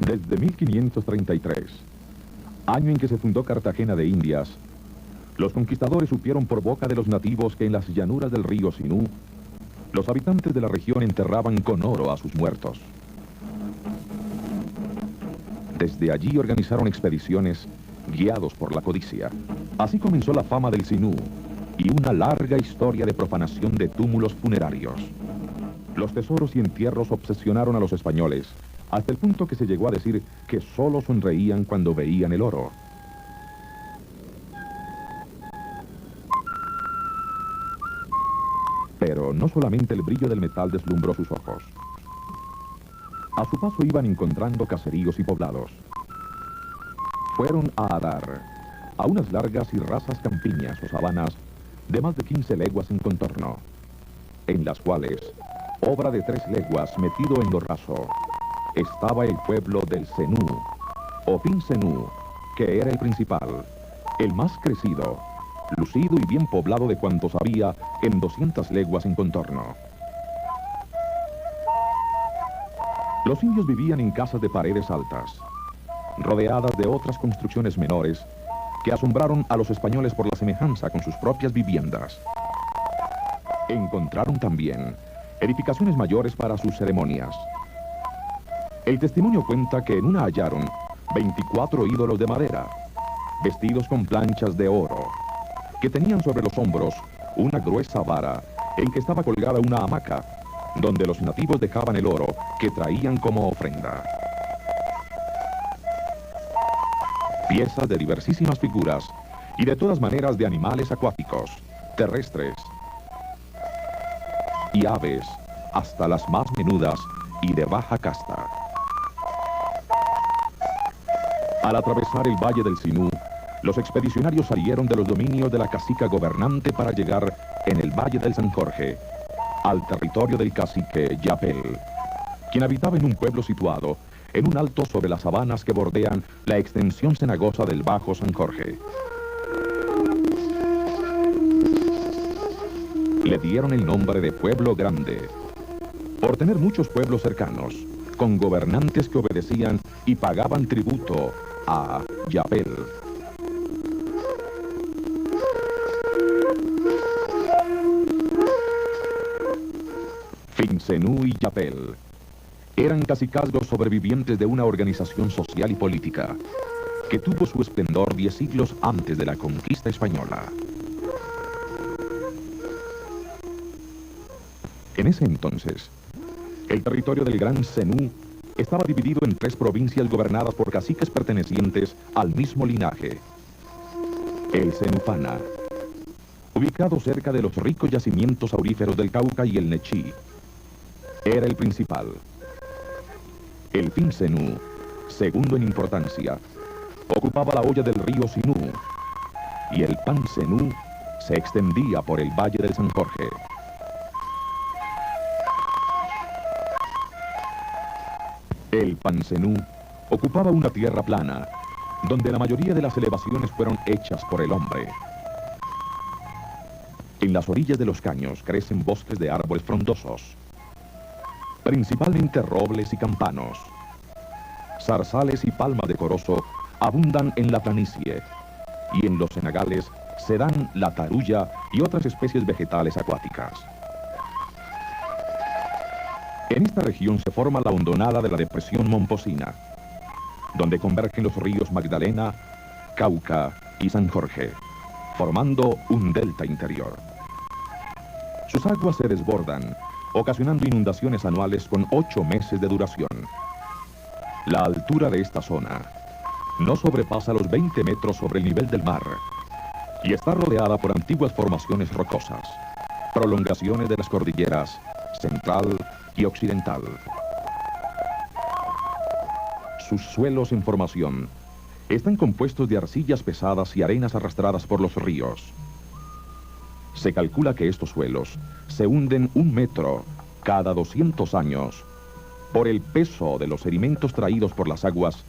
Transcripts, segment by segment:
Desde 1533, año en que se fundó Cartagena de Indias, los conquistadores supieron por boca de los nativos que en las llanuras del río Sinú, los habitantes de la región enterraban con oro a sus muertos. Desde allí organizaron expediciones guiados por la codicia. Así comenzó la fama del Sinú y una larga historia de profanación de túmulos funerarios. Los tesoros y entierros obsesionaron a los españoles, hasta el punto que se llegó a decir que solo sonreían cuando veían el oro. Pero no solamente el brillo del metal deslumbró sus ojos. A su paso iban encontrando caseríos y poblados. Fueron a Adar, a unas largas y rasas campiñas o sabanas de más de 15 leguas en contorno, en las cuales, obra de 3 leguas metido en lo raso, estaba el pueblo del Cenú, o Fincenú, que era el principal, el más crecido, lucido y bien poblado de cuantos había en 200 leguas en contorno. Los indios vivían en casas de paredes altas, rodeadas de otras construcciones menores que asombraron a los españoles por la semejanza con sus propias viviendas. Encontraron también edificaciones mayores para sus ceremonias. El testimonio cuenta que en una hallaron 24 ídolos de madera, vestidos con planchas de oro, que tenían sobre los hombros una gruesa vara en que estaba colgada una hamaca, donde los nativos dejaban el oro que traían como ofrenda. Piezas de diversísimas figuras y de todas maneras de animales acuáticos, terrestres y aves, hasta las más menudas y de baja casta. Al atravesar el valle del Sinú, los expedicionarios salieron de los dominios de la cacica gobernante para llegar en el valle del San Jorge al territorio del cacique Yapel, quien habitaba en un pueblo situado en un alto sobre las sabanas que bordean la extensión cenagosa del Bajo San Jorge. Le dieron el nombre de Pueblo Grande, por tener muchos pueblos cercanos, con gobernantes que obedecían y pagaban tributo a Yapel. Fincenú y Yapel eran cacicazgos sobrevivientes de una organización social y política que tuvo su esplendor 10 siglos antes de la conquista española. En ese entonces, el territorio del Gran Cenú estaba dividido en 3 provincias gobernadas por caciques pertenecientes al mismo linaje. El Cenupana, ubicado cerca de los ricos yacimientos auríferos del Cauca y el Nechí, era el principal. El Fincenú, segundo en importancia, ocupaba la hoya del río Sinú, y el Pancenú se extendía por el valle del San Jorge. El Pancenú ocupaba una tierra plana, donde la mayoría de las elevaciones fueron hechas por el hombre. En las orillas de los caños crecen bosques de árboles frondosos, principalmente robles y campanos. Zarzales y palmas de corozo abundan en la planicie, y en los cenagales se dan la tarulla y otras especies vegetales acuáticas. En esta región se forma la hondonada de la depresión Momposina, donde convergen los ríos Magdalena, Cauca y San Jorge, formando un delta interior. Sus aguas se desbordan, ocasionando inundaciones anuales con 8 meses de duración. La altura de esta zona no sobrepasa los 20 metros sobre el nivel del mar y está rodeada por antiguas formaciones rocosas, prolongaciones de las cordilleras Central y Occidental. Sus suelos en formación están compuestos de arcillas pesadas y arenas arrastradas por los ríos. Se calcula que estos suelos se hunden 1 metro cada 200 años por el peso de los sedimentos traídos por las aguas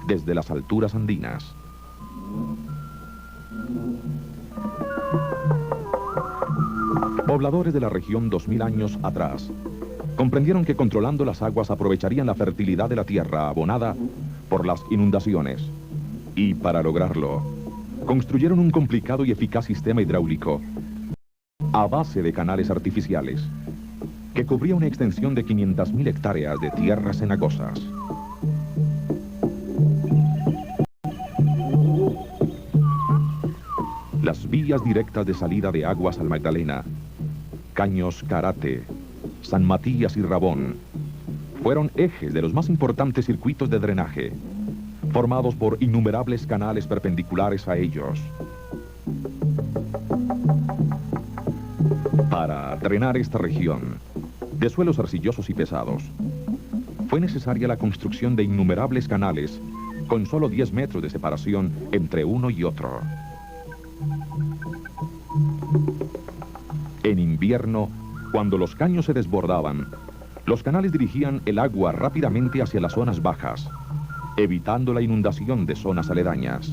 desde las alturas andinas. Pobladores de la región 2000 años atrás comprendieron que controlando las aguas aprovecharían la fertilidad de la tierra abonada por las inundaciones. Y para lograrlo, construyeron un complicado y eficaz sistema hidráulico a base de canales artificiales, que cubría una extensión de 500.000 hectáreas de tierras cenagosas. Las vías directas de salida de aguas al Magdalena, Caños, Carate, San Matías y Rabón, fueron ejes de los más importantes circuitos de drenaje, formados por innumerables canales perpendiculares a ellos. Para drenar esta región de suelos arcillosos y pesados, fue necesaria la construcción de innumerables canales con solo 10 metros de separación entre uno y otro. En invierno, cuando los caños se desbordaban, los canales dirigían el agua rápidamente hacia las zonas bajas, evitando la inundación de zonas aledañas.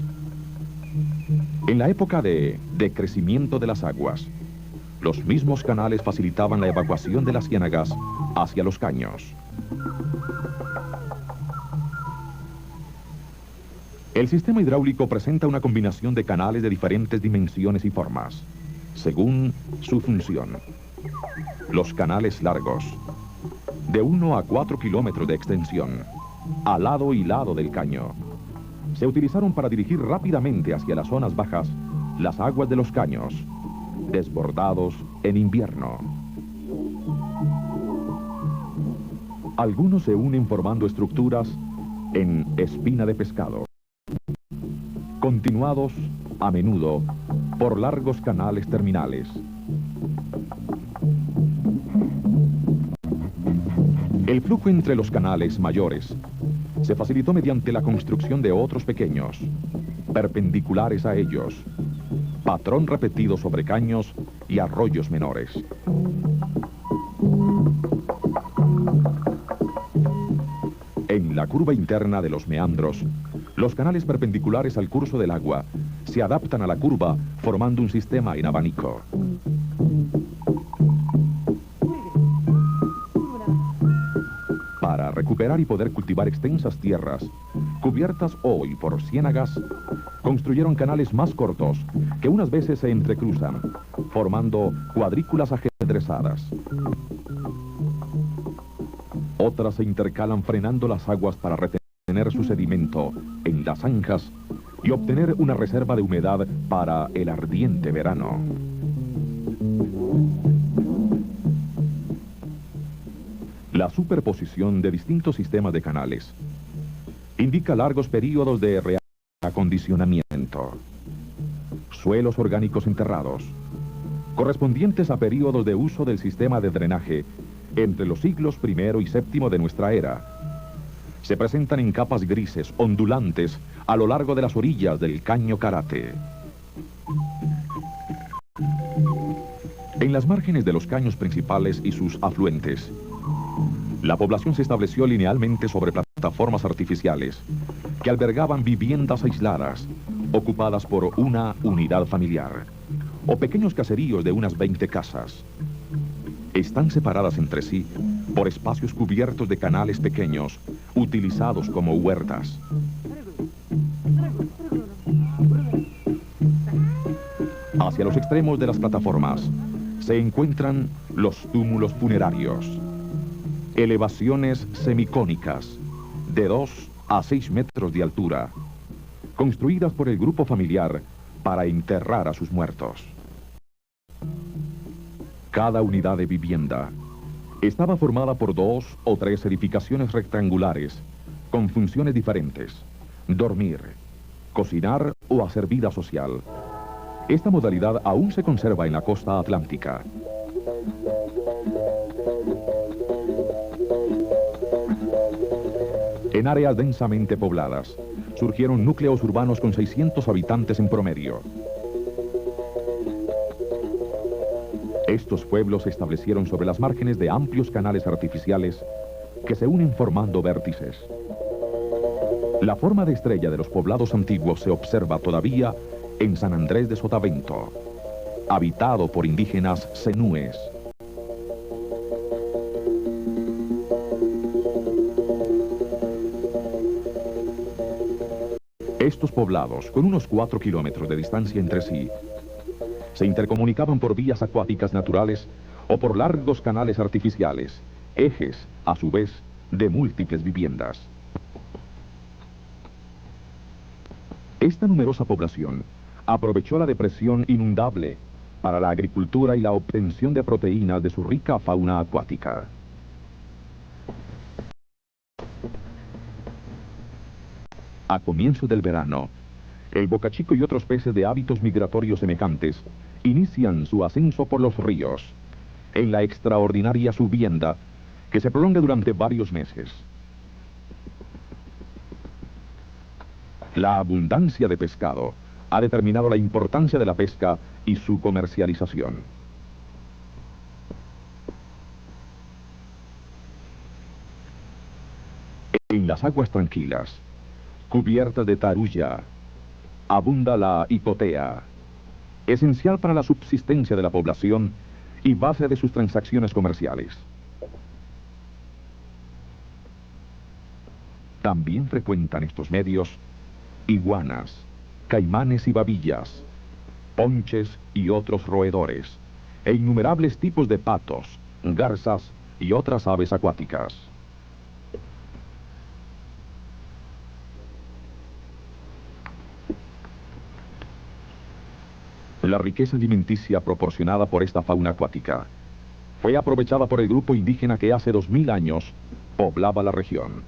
En la época de decrecimiento de las aguas, los mismos canales facilitaban la evacuación de las ciénagas hacia los caños. El sistema hidráulico presenta una combinación de canales de diferentes dimensiones y formas, según su función. Los canales largos, de 1 a 4 kilómetros de extensión, a lado y lado del caño, se utilizaron para dirigir rápidamente hacia las zonas bajas las aguas de los caños, desbordados en invierno. Algunos se unen formando estructuras en espina de pescado, continuados a menudo por largos canales terminales. El flujo entre los canales mayores se facilitó mediante la construcción de otros pequeños, perpendiculares a ellos, patrón repetido sobre caños y arroyos menores. En la curva interna de los meandros, los canales perpendiculares al curso del agua se adaptan a la curva formando un sistema en abanico. Para recuperar y poder cultivar extensas tierras, cubiertas hoy por ciénagas, construyeron canales más cortos que unas veces se entrecruzan, formando cuadrículas ajedrezadas. Otras se intercalan frenando las aguas para retener su sedimento en las zanjas y obtener una reserva de humedad para el ardiente verano. La superposición de distintos sistemas de canales indica largos periodos de reacondicionamiento, suelos orgánicos enterrados, correspondientes a periodos de uso del sistema de drenaje entre los siglos I y VII de nuestra era. Se presentan en capas grises, ondulantes, a lo largo de las orillas del caño Carate. En las márgenes de los caños principales y sus afluentes, la población se estableció linealmente sobre plataformas artificiales que albergaban viviendas aisladas, ocupadas por una unidad familiar, o pequeños caseríos de unas 20 casas. Están separadas entre sí por espacios cubiertos de canales pequeños, utilizados como huertas. Hacia los extremos de las plataformas se encuentran los túmulos funerarios, elevaciones semicónicas de 2 a 6 metros de altura, construidas por el grupo familiar para enterrar a sus muertos. Cada unidad de vivienda estaba formada por 2 o 3 edificaciones rectangulares con funciones diferentes: dormir, cocinar o hacer vida social. Esta modalidad aún se conserva en la costa atlántica. En áreas densamente pobladas, surgieron núcleos urbanos con 600 habitantes en promedio. Estos pueblos se establecieron sobre las márgenes de amplios canales artificiales que se unen formando vértices. La forma de estrella de los poblados antiguos se observa todavía en San Andrés de Sotavento, habitado por indígenas zenúes. Estos poblados, con unos 4 kilómetros de distancia entre sí, se intercomunicaban por vías acuáticas naturales o por largos canales artificiales, ejes, a su vez, de múltiples viviendas. Esta numerosa población aprovechó la depresión inundable para la agricultura y la obtención de proteínas de su rica fauna acuática. A comienzos del verano, el bocachico y otros peces de hábitos migratorios semejantes inician su ascenso por los ríos, en la extraordinaria subienda que se prolonga durante varios meses. La abundancia de pescado ha determinado la importancia de la pesca y su comercialización. En las aguas tranquilas, cubiertas de tarulla, abunda la icotea, esencial para la subsistencia de la población y base de sus transacciones comerciales. También frecuentan estos medios iguanas, caimanes y babillas, ponches y otros roedores, e innumerables tipos de patos, garzas y otras aves acuáticas. La riqueza alimenticia proporcionada por esta fauna acuática fue aprovechada por el grupo indígena que hace 2000 años poblaba la región.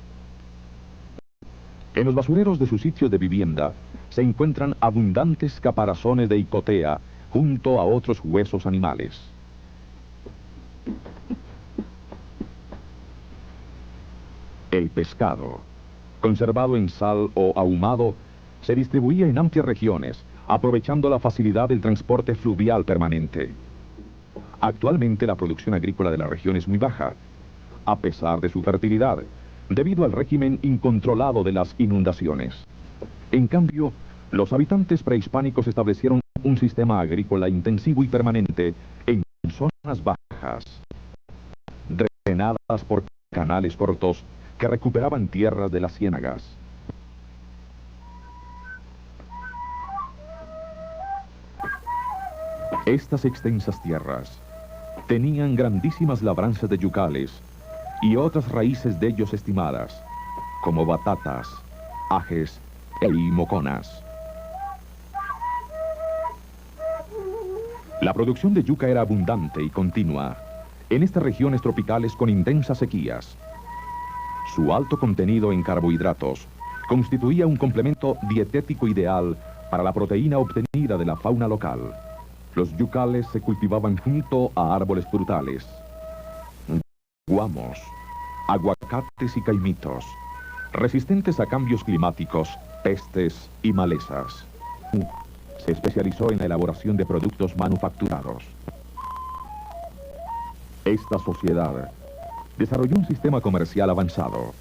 En los basureros de sus sitios de vivienda se encuentran abundantes caparazones de icotea junto a otros huesos animales. El pescado, conservado en sal o ahumado, se distribuía en amplias regiones, aprovechando la facilidad del transporte fluvial permanente. Actualmente la producción agrícola de la región es muy baja, a pesar de su fertilidad, debido al régimen incontrolado de las inundaciones. En cambio, los habitantes prehispánicos establecieron un sistema agrícola intensivo y permanente en zonas bajas, drenadas por canales cortos que recuperaban tierras de las ciénagas. Estas extensas tierras tenían grandísimas labranzas de yucales y otras raíces de ellos estimadas, como batatas, ajes e moconas. La producción de yuca era abundante y continua en estas regiones tropicales con intensas sequías. Su alto contenido en carbohidratos constituía un complemento dietético ideal para la proteína obtenida de la fauna local. Los yucales se cultivaban junto a árboles frutales, guamos, aguacates y caimitos, resistentes a cambios climáticos, pestes y malezas. Se especializó en la elaboración de productos manufacturados. Esta sociedad desarrolló un sistema comercial avanzado,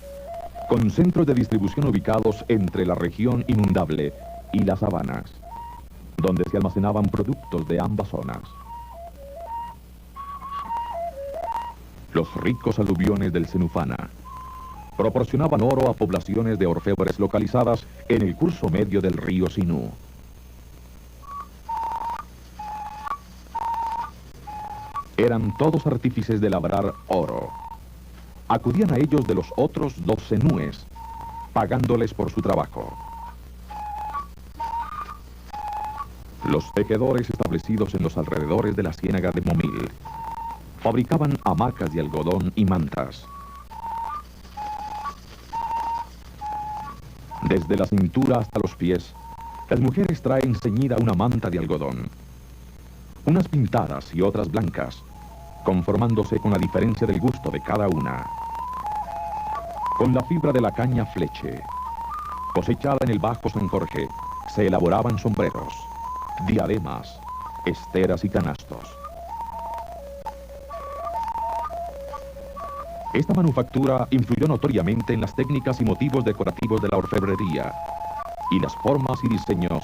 con centros de distribución ubicados entre la región inundable y las sabanas, donde se almacenaban productos de ambas zonas. Los ricos aluviones del Senufana proporcionaban oro a poblaciones de orfebres localizadas en el curso medio del río Sinú. Eran todos artífices de labrar oro. Acudían a ellos de los otros 2 senúes, pagándoles por su trabajo. Los tejedores establecidos en los alrededores de la ciénaga de Momil fabricaban hamacas de algodón y mantas. Desde la cintura hasta los pies, las mujeres traen ceñida una manta de algodón, unas pintadas y otras blancas, conformándose con la diferencia del gusto de cada una. Con la fibra de la caña fleche, cosechada en el Bajo San Jorge, se elaboraban sombreros, diademas, esteras y canastos. Esta manufactura influyó notoriamente en las técnicas y motivos decorativos de la orfebrería y las formas y diseños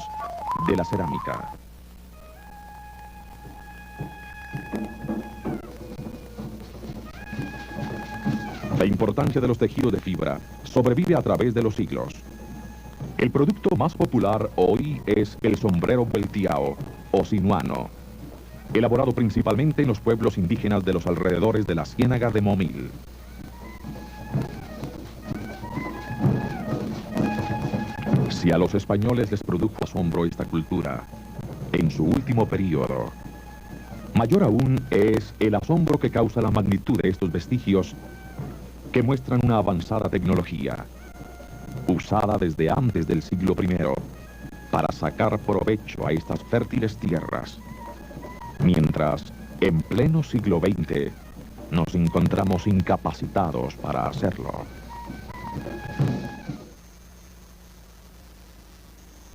de la cerámica. La importancia de los tejidos de fibra sobrevive a través de los siglos. El producto más popular hoy es el sombrero peltiao o sinuano, elaborado principalmente en los pueblos indígenas de los alrededores de la Ciénaga de Momil. Si a los españoles les produjo asombro esta cultura, en su último período, mayor aún es el asombro que causa la magnitud de estos vestigios que muestran una avanzada tecnología, usada desde antes del siglo I para sacar provecho a estas fértiles tierras, mientras en pleno siglo XX nos encontramos incapacitados para hacerlo.